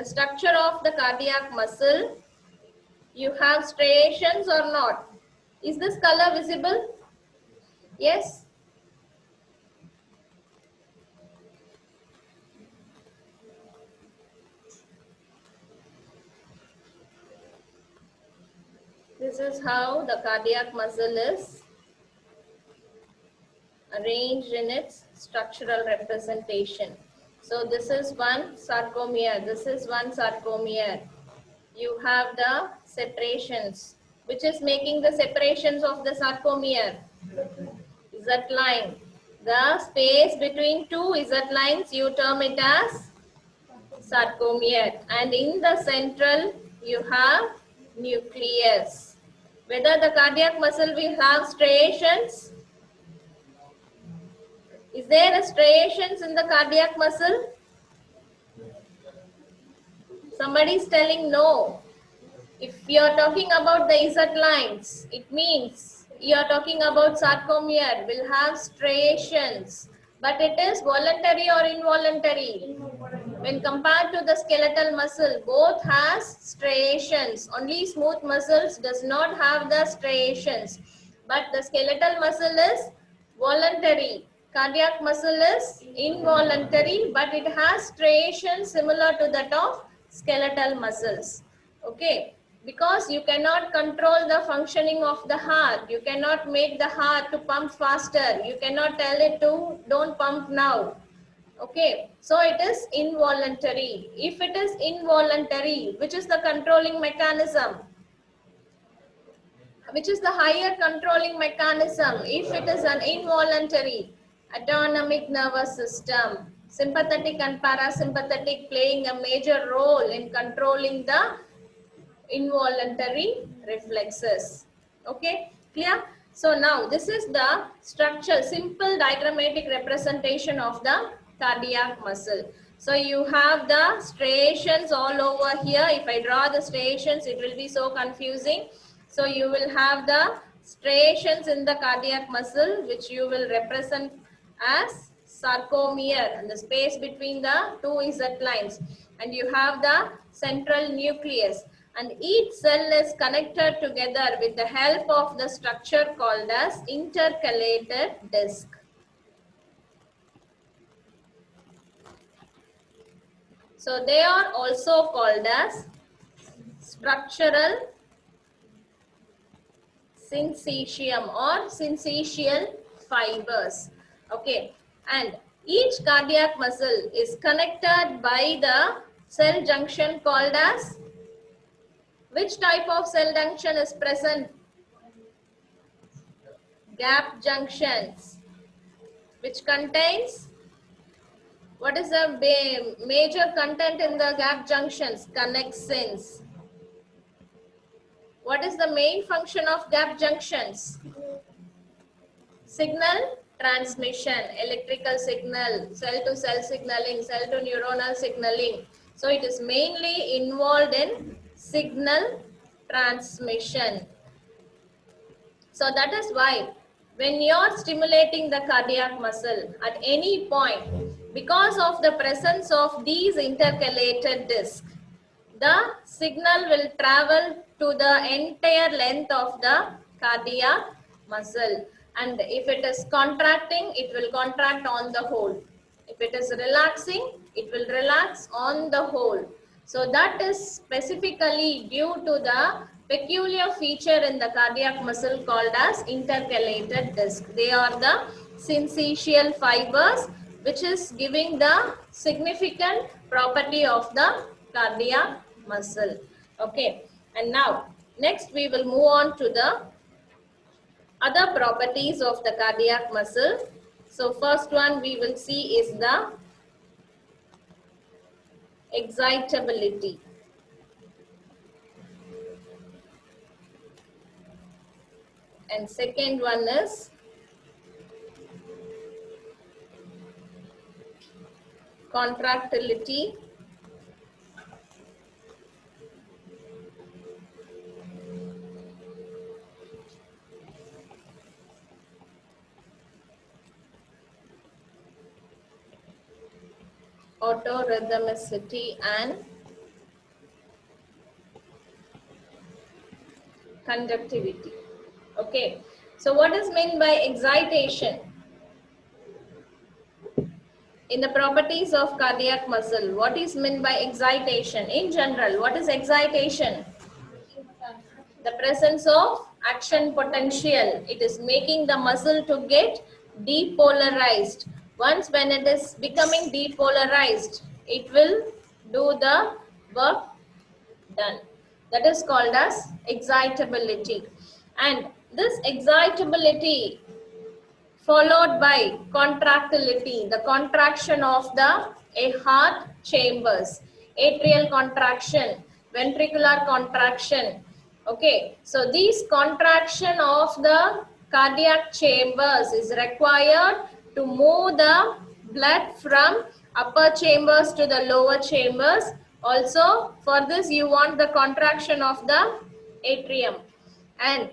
the structure of the cardiac muscle, you have striations or not? Is this color visible? Yes? This is how the cardiac muscle is arranged in its structural representation. So this is one sarcomere, this is one sarcomere. You have the separations. Which is making the separations of the sarcomere? Z line. The space between two Z lines, you term it as sarcomere. And in the central, you have nucleus. Whether the cardiac muscle will have striations? Is there a striations in the cardiac muscle? Somebody is telling no. If you are talking about the Z lines, it means you are talking about sarcomere will have striations. But it is voluntary or involuntary? When compared to the skeletal muscle, both has striations. Only smooth muscles does not have the striations. But the skeletal muscle is voluntary. Cardiac muscle is involuntary, but it has striations similar to that of skeletal muscles. Okay, because you cannot control the functioning of the heart. You cannot make the heart to pump faster. You cannot tell it to don't pump now. Okay, so it is involuntary. If it is involuntary, which is the controlling mechanism? Which is the higher controlling mechanism? If it is an involuntary, autonomic nervous system, sympathetic and parasympathetic playing a major role in controlling the involuntary reflexes. Okay, clear? So now this is the structure, simple diagrammatic representation of the cardiac muscle. So you have the striations all over here. If I draw the striations, it will be so confusing. So you will have the striations in the cardiac muscle, which you will represent as sarcomere, and the space between the two Z lines. And you have the central nucleus. And each cell is connected together with the help of the structure called as intercalated disc. So they are also called as structural syncytium or syncytial fibers. Okay, and each cardiac muscle is connected by the cell junction called as, which type of cell junction is present? Gap junctions, which contains, what is the major content in the gap junctions? Connexins. What is the main function of gap junctions? Signal transmission, electrical signal, cell to cell signaling, cell to neuronal signaling. So it is mainly involved in signal transmission. So that is why when you are stimulating the cardiac muscle at any point, because of the presence of these intercalated discs, the signal will travel to the entire length of the cardiac muscle. And if it is contracting, it will contract on the whole. If it is relaxing, it will relax on the whole. So that is specifically due to the peculiar feature in the cardiac muscle called as intercalated disc. They are the syncytial fibers, which is giving the significant property of the cardiac muscle. Okay, and now next we will move on to the other properties of the cardiac muscle. So first one we will see is the excitability. And second one is contractility. Autorhythmicity and conductivity. Okay, so what is meant by excitation? In the properties of cardiac muscle, what is meant by excitation? In general, what is excitation? The presence of action potential. It is making the muscle to get depolarized. Once when it is becoming depolarized, it will do the work done. That is called as excitability. And this excitability followed by contractility, the contraction of the heart chambers, atrial contraction, ventricular contraction. Okay, so these contraction of the cardiac chambers is required to move the blood from upper chambers to the lower chambers. Also, for this you want the contraction of the atrium. And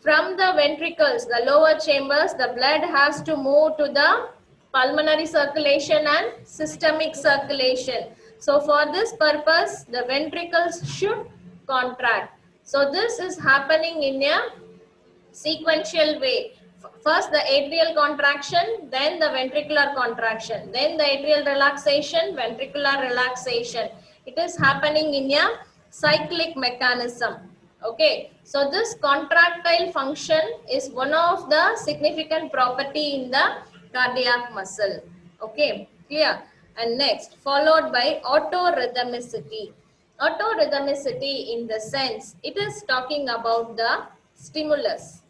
from the ventricles, the lower chambers, the blood has to move to the pulmonary circulation and systemic circulation. So for this purpose, the ventricles should contract. So this is happening in a sequential way. First the atrial contraction, then the ventricular contraction, then the atrial relaxation, ventricular relaxation. It is happening in a cyclic mechanism. Okay, so this contractile function is one of the significant property in the cardiac muscle. Okay, clear? And next, followed by autorhythmicity. Autorhythmicity in the sense, it is talking about the stimulus.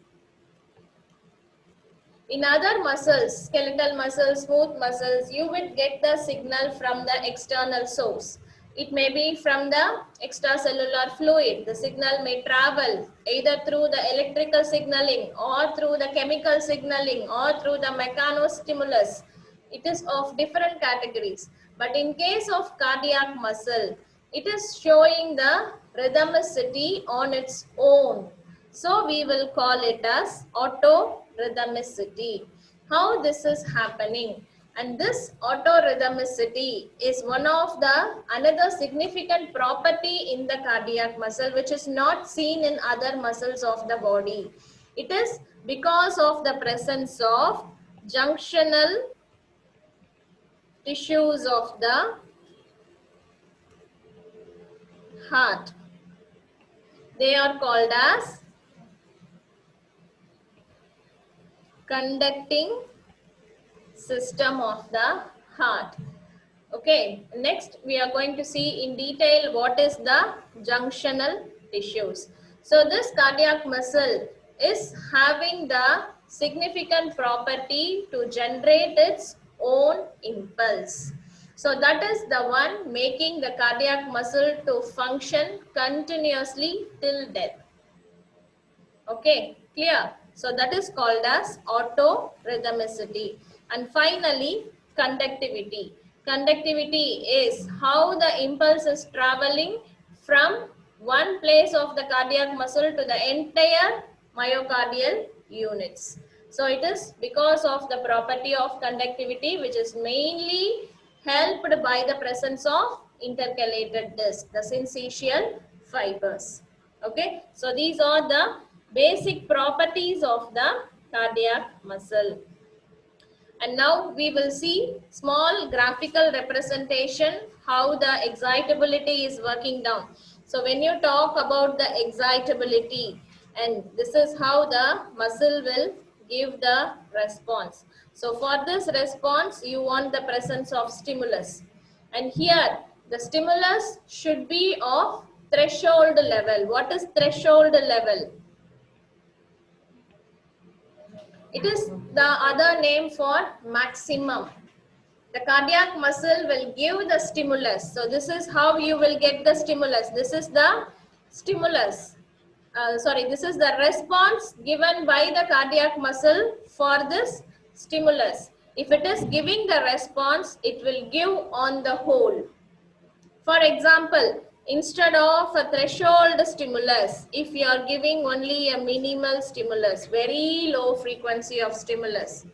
In other muscles, skeletal muscles, smooth muscles, you will get the signal from the external source. It may be from the extracellular fluid. The signal may travel either through the electrical signaling or through the chemical signaling or through the mechanostimulus. It is of different categories. But in case of cardiac muscle, it is showing the rhythmicity on its own. So we will call it as autorhythmicity. How this is happening? And this autorhythmicity is one of the another significant property in the cardiac muscle which is not seen in other muscles of the body. It is because of the presence of junctional tissues of the heart. They are called as conducting system of the heart. Okay, next we are going to see in detail what is the junctional tissues. So this cardiac muscle is having the significant property to generate its own impulse. So that is the one making the cardiac muscle to function continuously till death. Okay, clear? So that is called as autorhythmicity. And finally, conductivity. Conductivity is how the impulse is traveling from one place of the cardiac muscle to the entire myocardial units. So it is because of the property of conductivity which is mainly helped by the presence of intercalated disc, the syncytial fibers. Okay, so these are the basic properties of the cardiac muscle. And now we will see small graphical representation how the excitability is working down. So when you talk about the excitability, and this is how the muscle will give the response. So for this response, you want the presence of stimulus. And here, the stimulus should be of threshold level. What is threshold level? It is the other name for maximum. The cardiac muscle will give the stimulus. So this is how you will get the stimulus. This is the stimulus. This is the response given by the cardiac muscle for this stimulus. If it is giving the response, it will give on the whole. For example, instead of a threshold stimulus, if you are giving only a minimal stimulus, very low frequency of stimulus,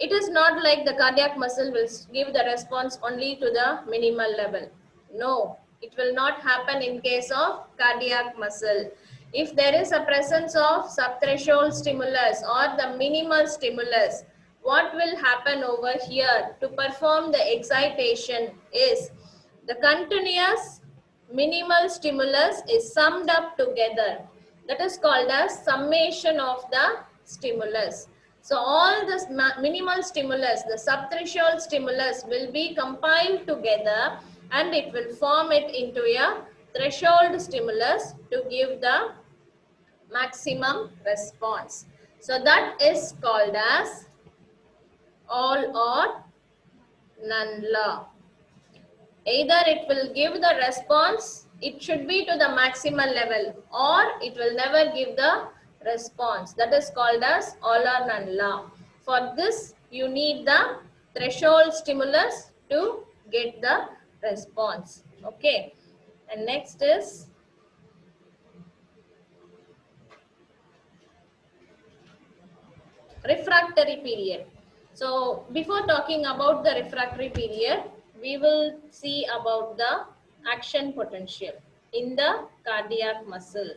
it is not like the cardiac muscle will give the response only to the minimal level. No, it will not happen in case of cardiac muscle. If there is a presence of subthreshold stimulus or the minimal stimulus, what will happen over here to perform the excitation is the continuous minimal stimulus is summed up together. That is called as summation of the stimulus. So all this minimal stimulus, the subthreshold stimulus will be compiled together and it will form it into a threshold stimulus to give the maximum response. So that is called as all or none law. Either it will give the response, it should be to the maximal level, or it will never give the response. That is called as all or none law. For this, you need the threshold stimulus to get the response. Okay. And next is refractory period. So before talking about the refractory period, we will see about the action potential in the cardiac muscle.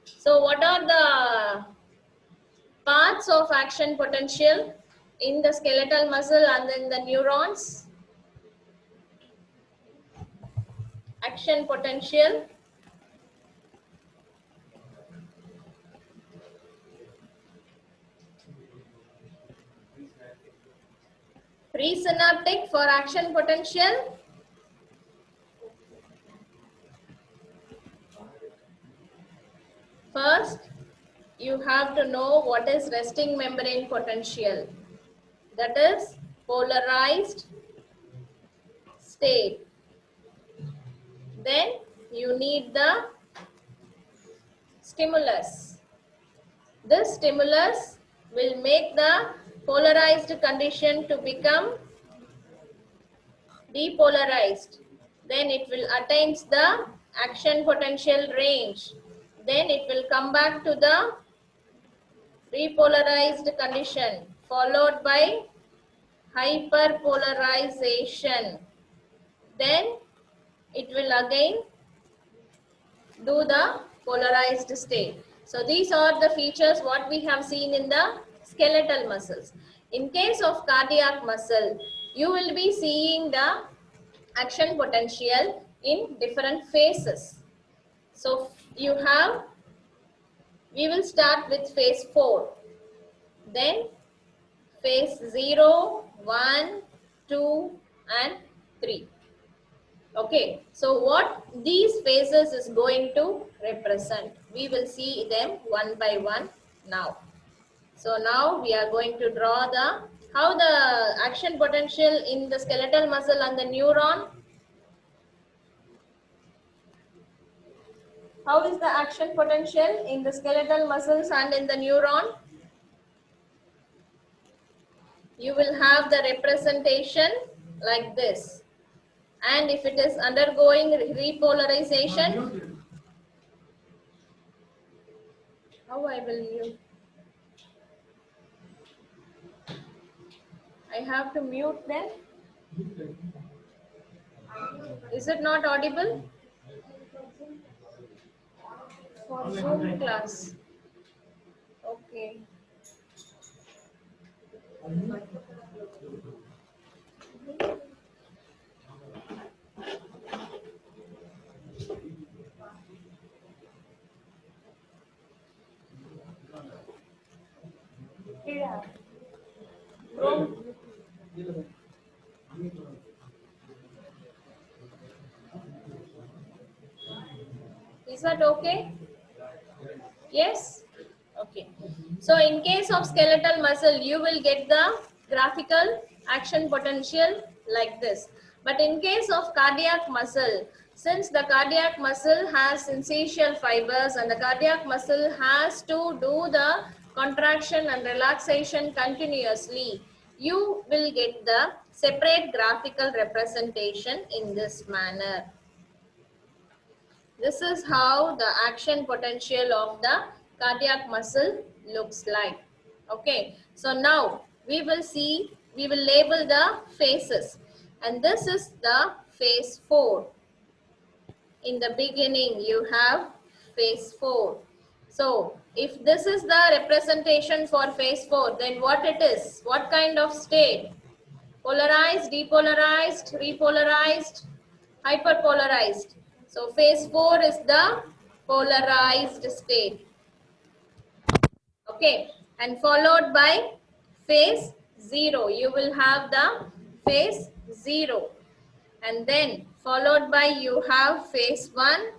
So what are the parts of action potential in the skeletal muscle and in the neurons? Action potential. Presynaptic for action potential. First, you have to know what is resting membrane potential. That is polarized state. Then you need the stimulus. This stimulus will make the polarized condition to become depolarized. Then it will attain the action potential range. Then it will come back to the repolarized condition followed by hyperpolarization. Then it will again do the polarized state. So these are the features what we have seen in the skeletal muscles. In case of cardiac muscle, you will be seeing the action potential in different phases. So you have, we will start with phase 4. Then phase 0, 1, 2 and 3. Okay, so what these phases is going to represent, we will see them one by one now. So now we are going to draw the, how the action potential in the skeletal muscle and the neuron. How is the action potential in the skeletal muscles and in the neuron? You will have the representation like this. And if it is undergoing repolarization, how I will mute? I have to mute then. Is it not audible? For Zoom class. Okay. Yeah. Is that okay? Yes? Okay. So in case of skeletal muscle, you will get the graphical action potential like this. But in case of cardiac muscle, since the cardiac muscle has syncytial fibers and the cardiac muscle has to do the contraction and relaxation continuously, you will get the separate graphical representation in this manner. This is how the action potential of the cardiac muscle looks like. Okay, so now we will see, we will label the phases, and this is the phase 4. In the beginning, you have phase 4. So if this is the representation for phase 4, then what it is? What kind of state? Polarized, depolarized, repolarized, hyperpolarized. So phase 4 is the polarized state. Okay, and followed by phase 0. You will have the phase 0. And then followed by you have phase 1,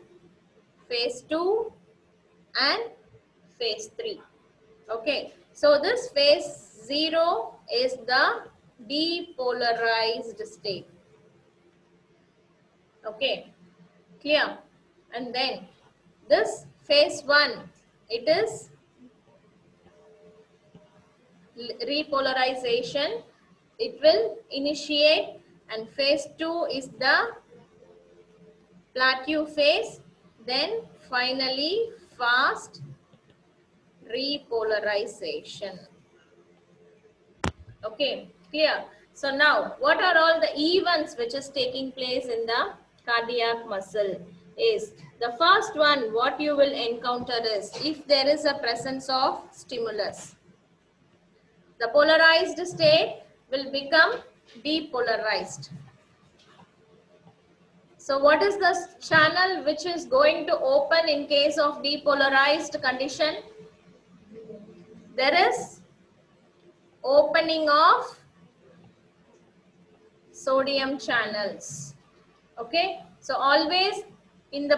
phase 2 and phase 3. Okay, so this phase 0 is the depolarized state. Okay, clear? And then this phase 1, it is repolarization. It will initiate, and phase 2 is the plateau phase, then finally fast repolarization. Okay, clear? So now, what are all the events which is taking place in the cardiac muscle? Is the first one, what you will encounter is if there is a presence of stimulus, the polarized state will become depolarized. So what is the channel which is going to open in case of depolarized condition? There is opening of sodium channels. Okay, so always in the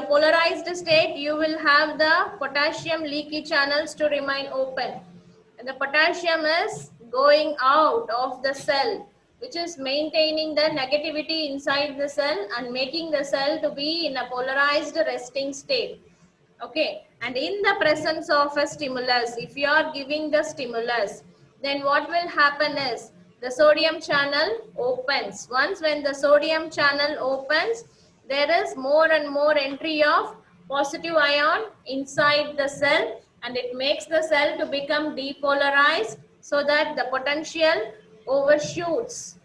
polarized state you will have the potassium leaky channels to remain open, and the potassium is going out of the cell, which is maintaining the negativity inside the cell and making the cell to be in a polarized resting state. Okay, and in the presence of a stimulus, if you are giving the stimulus, then what will happen is the sodium channel opens. Once when the sodium channel opens, there is more and more entry of positive ion inside the cell, and it makes the cell to become depolarized so that the potential overshoots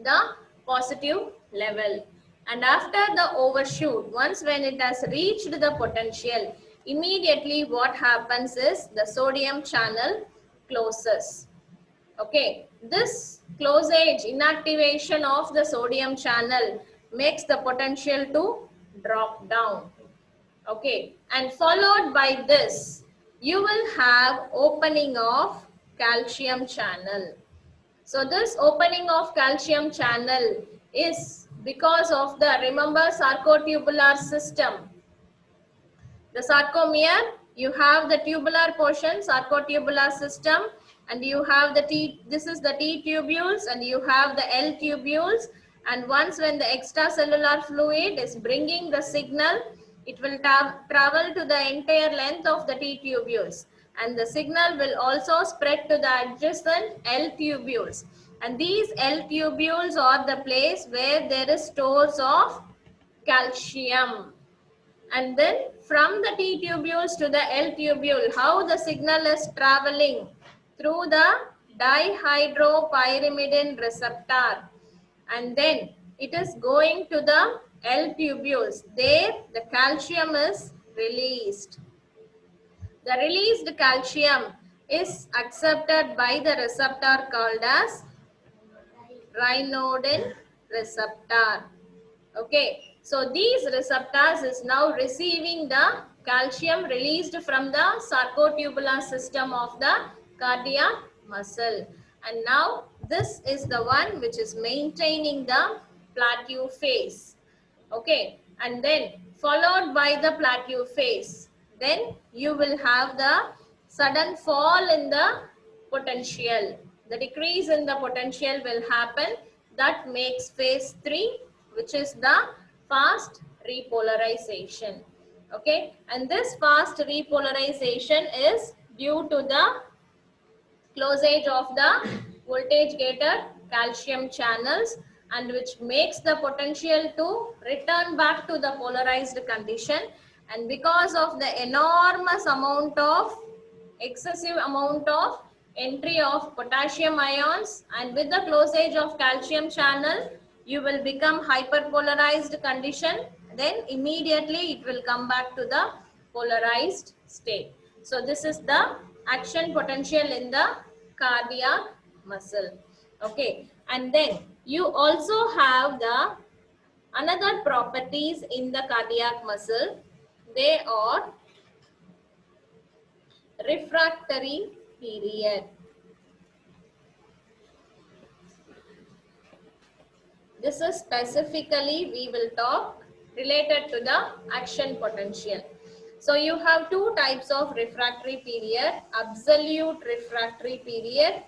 the positive level. And after the overshoot, once when it has reached the potential, immediately what happens is the sodium channel closes. Okay, this closage, inactivation of the sodium channel makes the potential to drop down. Okay, and followed by this, you will have opening of calcium channel. So this opening of calcium channel is because of the, remember, sarcotubular system. The sarcomere, you have the tubular portion, sarcotubular system, and you have the T, this is the T tubules, and you have the L tubules. And once when the extracellular fluid is bringing the signal, it will travel to the entire length of the T tubules. And the signal will also spread to the adjacent L tubules. And these L tubules are the place where there is stores of calcium. And then from the T tubules to the L tubule, how the signal is traveling through the dihydropyrimidine receptor, and then it is going to the L tubules. There the calcium is released. The released calcium is accepted by the receptor called as ryanodine receptor. Okay, so these receptors is now receiving the calcium released from the sarcotubular system of the cardiac muscle, and now this is the one which is maintaining the plateau phase. Okay, and then followed by the plateau phase, then you will have the sudden fall in the potential. The decrease in the potential will happen. That makes phase 3, which is the fast repolarization. Okay, and this fast repolarization is due to the closage of the voltage gated calcium channels, and which makes the potential to return back to the polarized condition. And because of the enormous amount of excessive amount of entry of potassium ions, and with the closage of calcium channel, you will become hyperpolarized condition, then immediately it will come back to the polarized state. So this is the action potential in the cardiac muscle. Okay, and then you also have the another properties in the cardiac muscle. They are refractory period. This is specifically we will talk related to the action potential. So you have two types of refractory period, absolute refractory period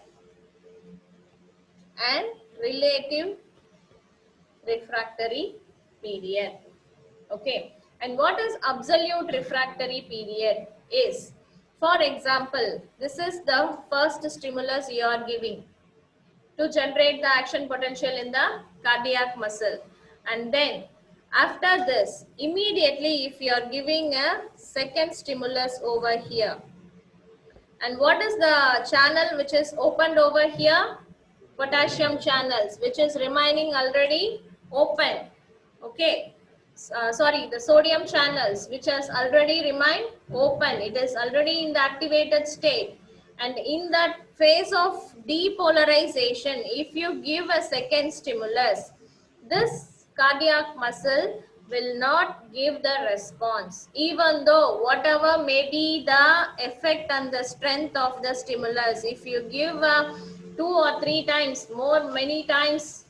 and relative refractory period. Okay, and what is absolute refractory period is, for example, this is the first stimulus you are giving to generate the action potential in the cardiac muscle, and then after this immediately if you are giving a second stimulus over here, and what is the channel which is opened over here? Potassium channels, which is remaining already open. Okay. Sorry, the sodium channels, which has already remained open. It is already in the activated state. And in that phase of depolarization, if you give a second stimulus, this cardiac muscle will not give the response, even though whatever may be the effect and the strength of the stimulus. If you give 2 or 3 times more, many times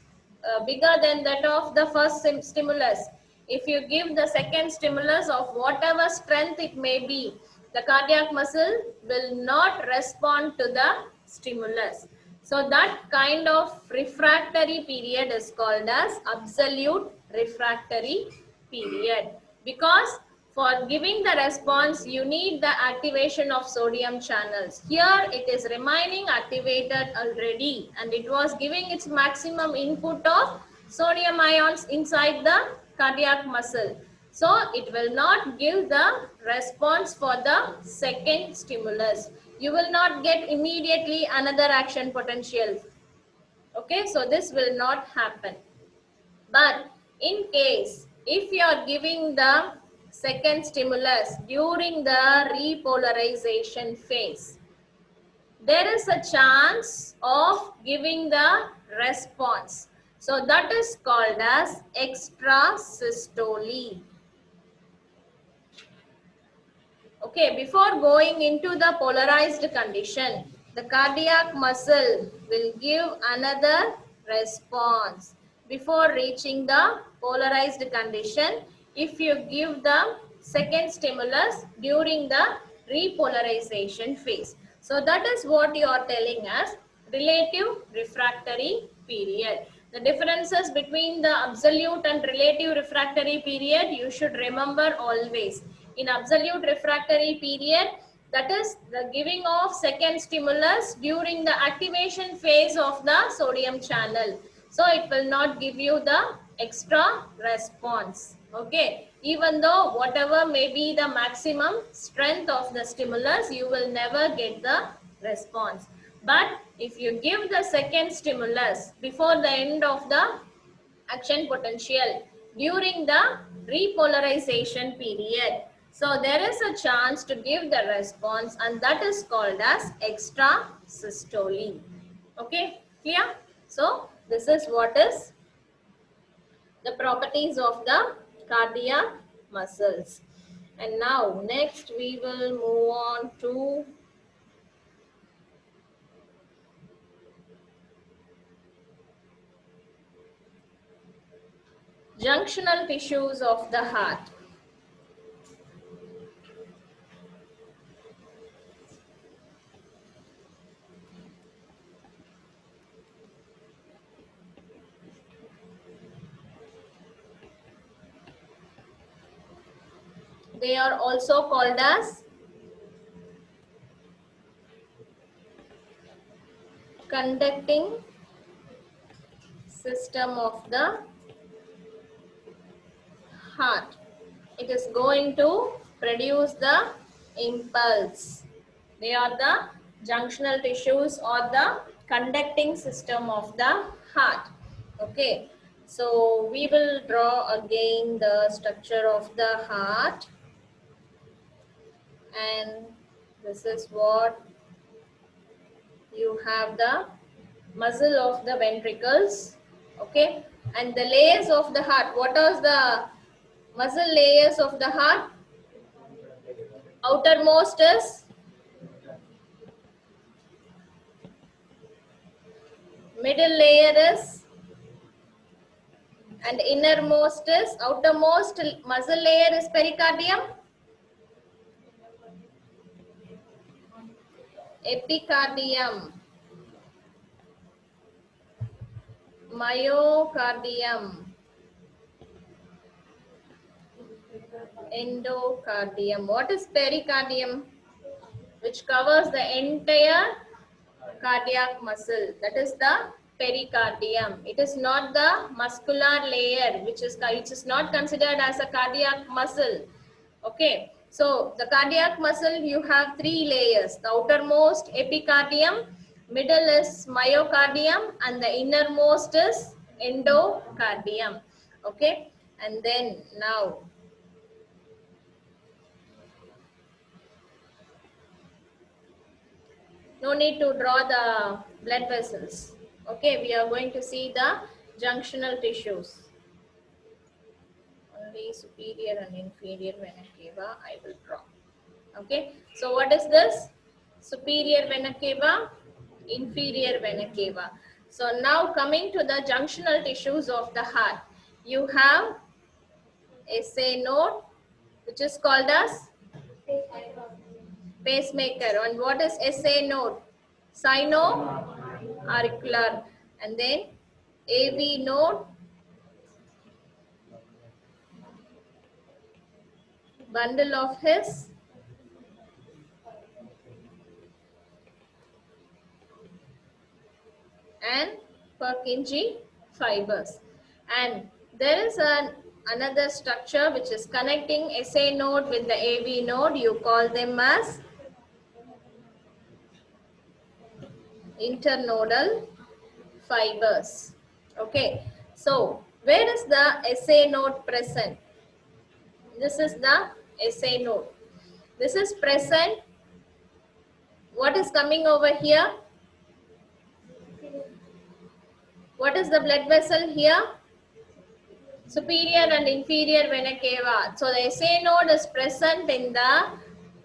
bigger than that of the first stimulus, if you give the second stimulus of whatever strength it may be, the cardiac muscle will not respond to the stimulus. So that kind of refractory period is called as absolute refractory period, because for giving the response you need the activation of sodium channels. Here it is remaining activated already and it was giving its maximum input of sodium ions inside the cardiac muscle. So it will not give the response for the second stimulus. You will not get immediately another action potential. Okay, so this will not happen. But in case if you are giving the second stimulus during the repolarization phase, there is a chance of giving the response. So that is called as extrasystole. Okay, before going into the polarized condition, the cardiac muscle will give another response. Before reaching the polarized condition, if you give the second stimulus during the repolarization phase. So that is what you are telling as relative refractory period. The differences between the absolute and relative refractory period you should remember always. In absolute refractory period, that is the giving of second stimulus during the activation phase of the sodium channel. So it will not give you the extra response. Okay, even though whatever may be the maximum strength of the stimulus, you will never get the response. But if you give the second stimulus before the end of the action potential during the repolarization period, so there is a chance to give the response, and that is called as extrasystole. Okay, clear? So this is what is the properties of the cardiac muscles. And now next we will move on to junctional tissues of the heart. They are also called as conducting system of the heart. It is going to produce the impulse. They are the junctional tissues or the conducting system of the heart. Okay, so we will draw again the structure of the heart. And this is what you have, the muscle of the ventricles. Okay, and the layers of the heart. What are the muscle layers of the heart? Outermost is middle layer is, and innermost is, outermost muscle layer is pericardium, epicardium, myocardium, endocardium. What is pericardium? Which covers the entire cardiac muscle. That is the pericardium. It is not the muscular layer, which is not considered as a cardiac muscle. Okay. So the cardiac muscle, you have three layers. The outermost epicardium, middle is myocardium, and the innermost is endocardium. Okay. And then now, no need to draw the blood vessels. Okay, we are going to see the junctional tissues. Only superior and inferior vena cava I will draw. Okay, so what is this? Superior vena cava, inferior vena cava. So now coming to the junctional tissues of the heart, you have SA node, which is called as pacemaker. And what is SA node? Sino-auricular. And then AV node, bundle of His, and Purkinje fibers. And there is another structure which is connecting SA node with the AV node. You call them as internodal fibers. Okay, so where is the SA node present? This is the SA node. This is present. What is coming over here? What is the blood vessel here? Superior and inferior vena cava. So the SA node is present in the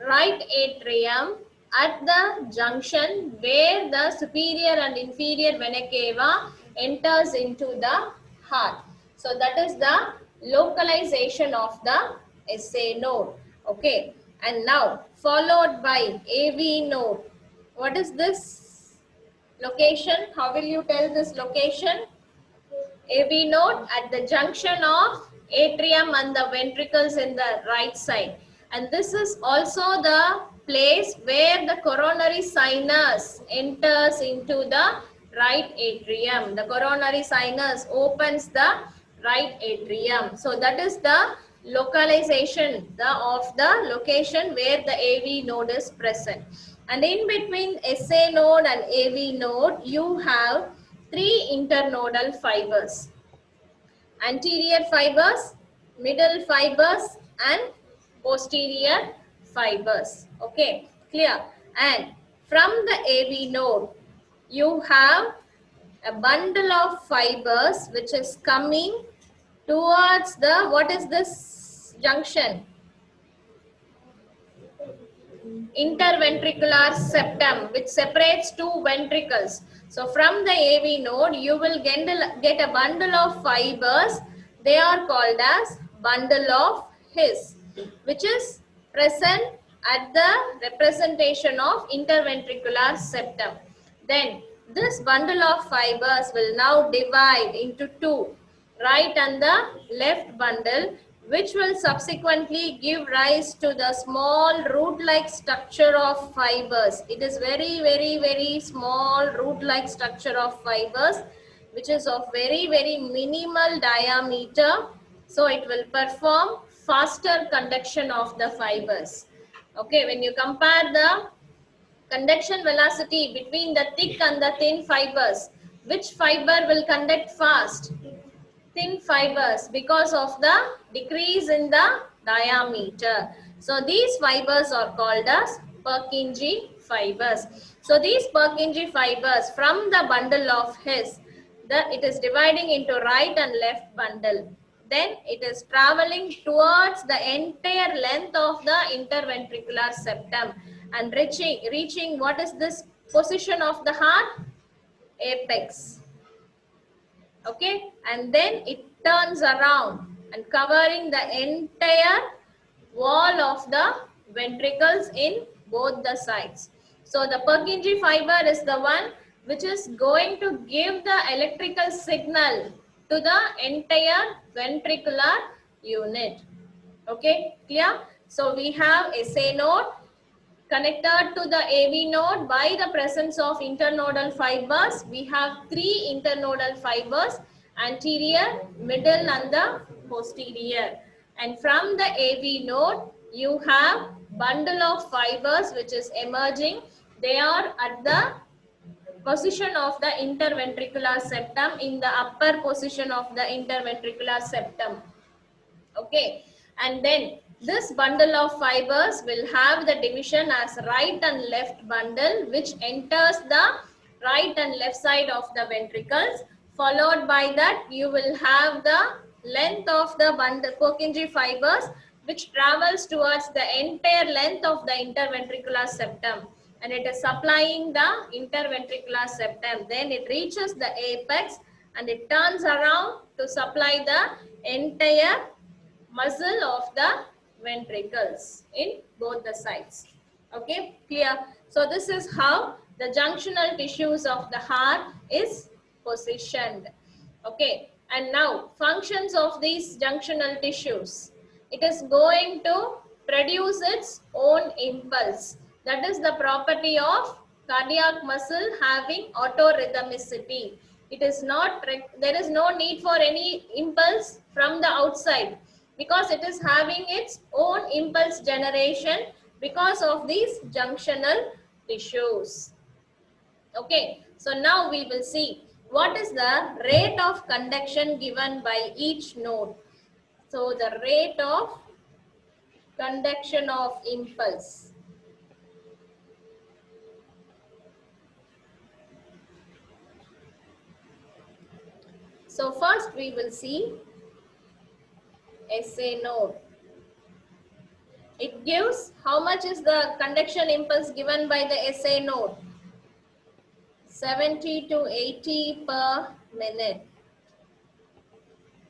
right atrium at the junction where the superior and inferior vena cava enters into the heart. So that is the localization of the SA node. Okay. And now followed by AV node. What is this location? How will you tell this location? AV node at the junction of atrium and the ventricles in the right side. And this is also the place where the coronary sinus enters into the right atrium. The coronary sinus opens the right atrium. So that is the localization of the location where the AV node is present. And in between SA node and AV node, you have three internodal fibers: anterior fibers, middle fibers, and posterior fibers. Okay, clear? And from the AV node, you have a bundle of fibers which is coming towards the, what is this junction? Interventricular septum, which separates two ventricles. So from the AV node, you will get a bundle of fibers. They are called as bundle of His, which is present at the representation of interventricular septum. Then this bundle of fibers will now divide into two, right and the left bundle, which will subsequently give rise to the small root-like structure of fibers. It is very, very, very small root-like structure of fibers, which is of very, very minimal diameter. So it will perform faster conduction of the fibers. Okay, when you compare the conduction velocity between the thick and the thin fibers, which fiber will conduct fast? Thin fibers, because of the decrease in the diameter. So these fibers are called as Purkinje fibers. So these Purkinje fibers from the bundle of His, it is dividing into right and left bundle. Then it is traveling towards the entire length of the interventricular septum and reaching what is this position of the heart? Apex. Okay, and then it turns around and covering the entire wall of the ventricles in both the sides. So the Purkinje fiber is the one which is going to give the electrical signal to the entire ventricular unit. Okay, clear? So we have SA node connected to the AV node by the presence of internodal fibers. We have 3 internodal fibers, anterior, middle and the posterior. And from the AV node, you have bundle of fibers which is emerging. They are at the position of the interventricular septum, in the upper position of the interventricular septum. Okay, and then this bundle of fibers will have the division as right and left bundle, which enters the right and left side of the ventricles. Followed by that, you will have the length of the bundle Purkinje fibers, which travels towards the entire length of the interventricular septum, and it is supplying the interventricular septum. Then it reaches the apex and it turns around to supply the entire muscle of the ventricles in both the sides. Okay, clear? So this is how the junctional tissues of the heart is positioned. Okay, and now functions of these junctional tissues. It is going to produce its own impulse. That is the property of cardiac muscle having autorhythmicity. It is not, there is no need for any impulse from the outside, because it is having its own impulse generation because of these junctional tissues. Okay, so now we will see what is the rate of conduction given by each node. So the rate of conduction of impulse. So first we will see SA node. It gives how much is the conduction impulse given by the SA node? 70 to 80 per minute.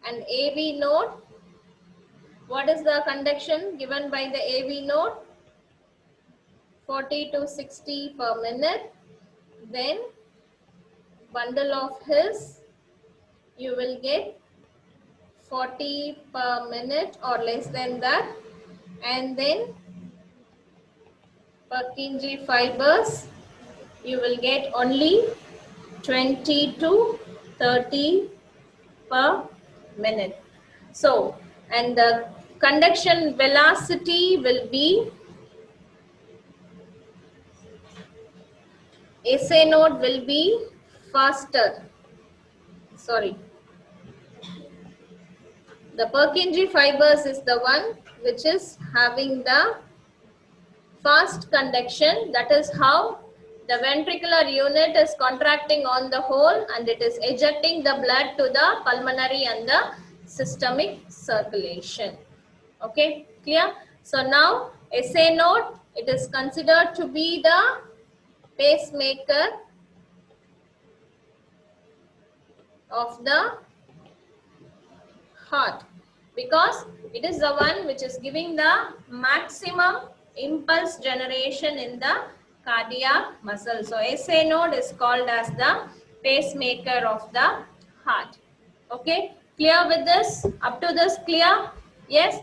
And AV node, what is the conduction given by the AV node? 40 to 60 per minute. Then bundle of His, you will get 40 per minute or less than that. And then Purkinje fibers, you will get only 20 to 30 per minute. So, and the conduction velocity will be, SA node will be faster. Sorry. The Purkinje fibers is the one which is having the fast conduction. That is how the ventricular unit is contracting on the whole and it is ejecting the blood to the pulmonary and the systemic circulation. Okay, clear? So now SA node, it is considered to be the pacemaker of the heart, because it is the one which is giving the maximum impulse generation in the cardiac muscle. So SA node is called as the pacemaker of the heart. Okay, clear with this? Up to this, clear? Yes?